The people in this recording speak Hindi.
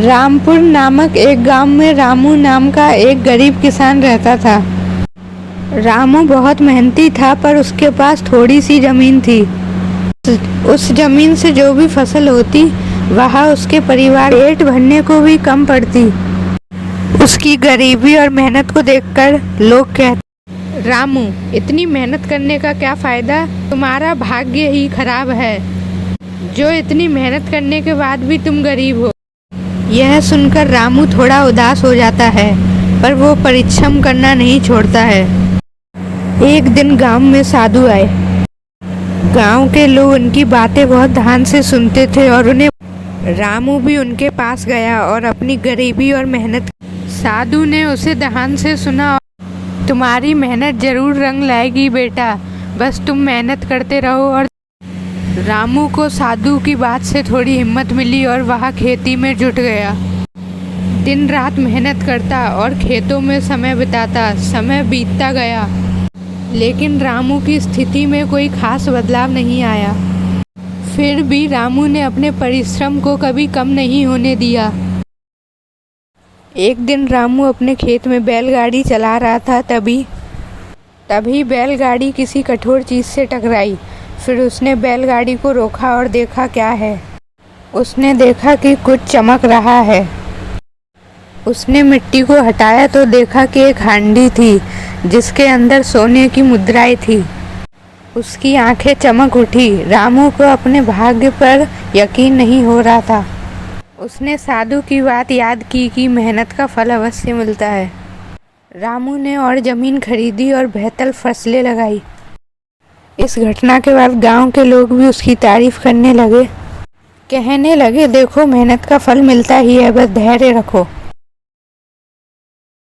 रामपुर नामक एक गांव में रामू नाम का एक गरीब किसान रहता था। रामू बहुत मेहनती था, पर उसके पास थोड़ी सी जमीन थी। उस जमीन से जो भी फसल होती वह उसके परिवार पेट भरने को भी कम पड़ती। उसकी गरीबी और मेहनत को देखकर लोग कहते, रामू, इतनी मेहनत करने का क्या फायदा? तुम्हारा भाग्य ही खराब है, जो इतनी मेहनत करने के बाद भी तुम गरीब हो। यह सुनकर रामू थोड़ा उदास हो जाता है, पर वो परिश्रम करना नहीं छोड़ता है। एक दिन गांव में साधु आए। गांव के लोग उनकी बातें बहुत ध्यान से सुनते थे और उन्हें रामू भी उनके पास गया और अपनी गरीबी और मेहनत। साधु ने उसे ध्यान से सुना। तुम्हारी मेहनत जरूर रंग लाएगी बेटा, बस तुम मेहनत करते रहो। और रामू को साधु की बात से थोड़ी हिम्मत मिली और वह खेती में जुट गया। दिन रात मेहनत करता और खेतों में समय बिताता। समय बीतता गया, लेकिन रामू की स्थिति में कोई खास बदलाव नहीं आया। फिर भी रामू ने अपने परिश्रम को कभी कम नहीं होने दिया। एक दिन रामू अपने खेत में बैलगाड़ी चला रहा था। तभी बैलगाड़ी किसी कठोर चीज़ से टकराई। फिर उसने बैलगाड़ी को रोका और देखा क्या है। उसने देखा कि कुछ चमक रहा है। उसने मिट्टी को हटाया तो देखा कि एक हांडी थी, जिसके अंदर सोने की मुद्राएं थी। उसकी आंखें चमक उठी। रामू को अपने भाग्य पर यकीन नहीं हो रहा था। उसने साधु की बात याद की कि मेहनत का फल अवश्य मिलता है। रामू ने और ज़मीन खरीदी और बेहतर फसलें लगाई। इस घटना के बाद गांव के लोग भी उसकी तारीफ करने लगे। कहने लगे, देखो, मेहनत का फल मिलता ही है, बस धैर्य रखो।